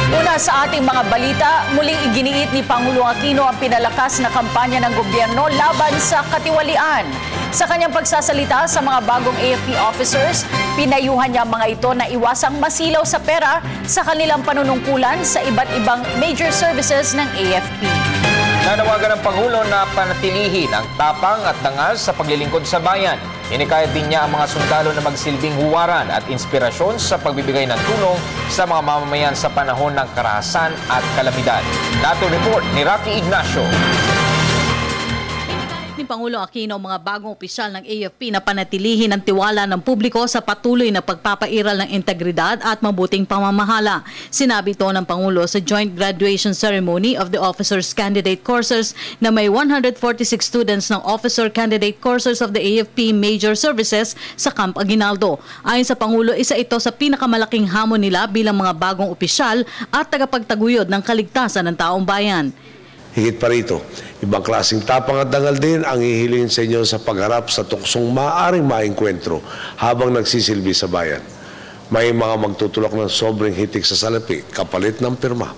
Una sa ating mga balita, muling iginiit ni Pangulong Aquino ang pinalakas na kampanya ng gobyerno laban sa katiwalian. Sa kanyang pagsasalita sa mga bagong AFP officers, pinayuhan niya mga ito na iwasang masilaw sa pera sa kanilang panunungkulan sa iba't ibang major services ng AFP. Nanawagan ng Pangulo na panatilihin ang tapang at dangal sa paglilingkod sa bayan. Inikayat din niya ang mga sundalo na magsilbing huwaran at inspirasyon sa pagbibigay ng tulong sa mga mamamayan sa panahon ng karahasan at kalamidad. Dato report ni Rocky Ignacio. Ni Pangulong Aquino mga bagong opisyal ng AFP na panatilihin ang tiwala ng publiko sa patuloy na pagpapairal ng integridad at mabuting pamamahala. Sinabi ito ng Pangulo sa joint graduation ceremony of the Officers Candidate Courses na may 146 students ng Officer Candidate Courses of the AFP Major Services sa Camp Aguinaldo. Ayon sa Pangulo, isa ito sa pinakamalaking hamon nila bilang mga bagong opisyal at tagapagtaguyod ng kaligtasan ng taong bayan. Higit pa rito, ibang klaseng tapang at dangal din ang hihilingin sa inyo sa pagharap sa tuksong maaaring maengkwentro habang nagsisilbi sa bayan. May mga magtutulak ng sobrang hitik sa salapi, kapalit ng pirma.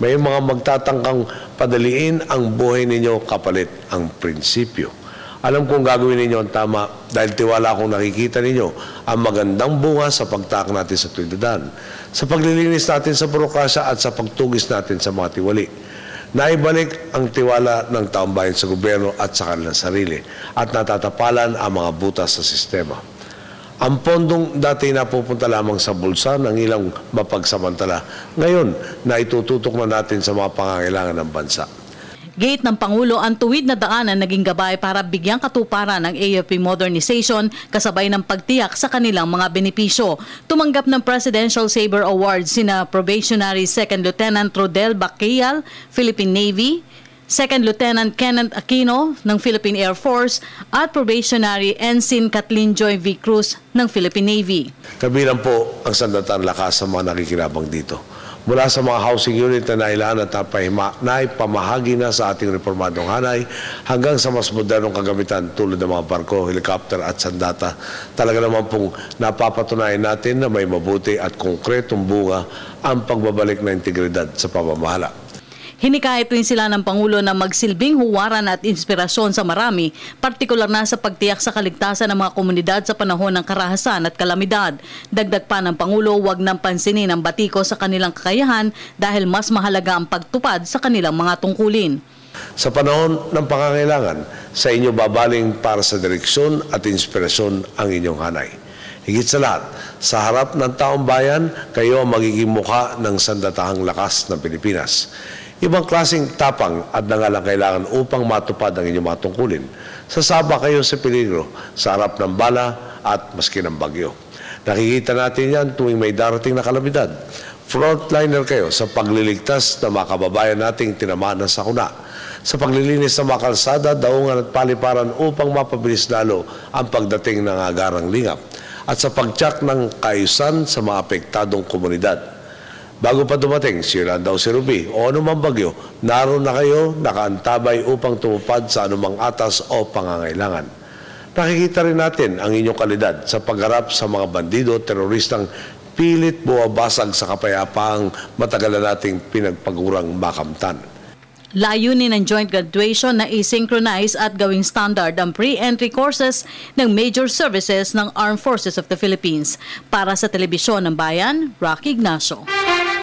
May mga magtatangkang padaliin ang buhay ninyo, kapalit ang prinsipyo. Alam kong gagawin ninyo ang tama dahil tiwala akong nakikita ninyo ang magandang bunga sa pagtaak natin sa tuwidad, sa paglilinis natin sa burokrasya at sa pagtugis natin sa mga tiwali. Naibalik ang tiwala ng taong bayan sa gobyerno at sa kanilang sarili at natatapalan ang mga butas sa sistema. Ang pondong dati napupunta lamang sa bulsa ng ilang mapagsamantala, ngayon na itututok na natin sa mga pangangailangan ng bansa. Gate ng Pangulo ang tuwid na daanan naging gabay para bigyang katuparan ng AFP modernization kasabay ng pagtiyak sa kanilang mga benepisyo. Tumanggap ng Presidential Sabre Award sina Probationary 2nd Lieutenant Rodel Baquial, Philippine Navy, 2nd Lieutenant Kenneth Aquino ng Philippine Air Force at Probationary Ensign Kathleen Joy V. Cruz ng Philippine Navy. Kabilang po ang sandatang lakas sa mga nakikinabang dito. Mula sa mga housing unit na nailaan at naipamahagi na sa ating reformadong hanay hanggang sa mas modernong kagamitan tulad ng mga barko, helicopter at sandata, talaga naman pong napapatunayan natin na may mabuti at konkretong bunga ang pagbabalik na integridad sa pamamahala. Hinikayat rin sila ng Pangulo na magsilbing huwaran at inspirasyon sa marami, partikular na sa pagtiyak sa kaligtasan ng mga komunidad sa panahon ng karahasan at kalamidad. Dagdag pa ng Pangulo, huwag nang pansinin ang batiko sa kanilang kakayahan dahil mas mahalaga ang pagtupad sa kanilang mga tungkulin. Sa panahon ng pangangailangan, sa inyo babaling para sa direksyon at inspirasyon ang inyong hanay. Higit sa lahat, sa harap ng taong bayan, kayo ang magiging mukha ng sandatahang lakas ng Pilipinas. Ibang klaseng tapang at dangal ang kailangan upang matupad ang inyong mga tungkulin. Sasaba kayo sa peligro, sa harap ng bala at maski ng bagyo. Nakikita natin yan tuwing may darating na kalamidad. Frontliner kayo sa pagliligtas ng mga kababayan nating tinamaan ng sakuna, sa paglilinis ng mga kalsada, daungan at paliparan upang mapabilis lalo ang pagdating ng agarang lingap, at sa pagtsak ng kaayusan sa mga apektadong komunidad. Bago pa dumating si Yolanda o si Ruby o anumang bagyo, naroon na kayo nakaantabay upang tumupad sa anumang atas o pangangailangan. Nakikita rin natin ang inyong kalidad sa pagharap sa mga bandido at teroristang pilit buwabasag sa kapayapaang matagal na nating pinagpagurang makamtan. Layunin ng joint graduation na i-synchronize at gawing standard ang pre-entry courses ng major services ng Armed Forces of the Philippines. Para sa Telebisyon ng Bayan, Rocky Ignacio.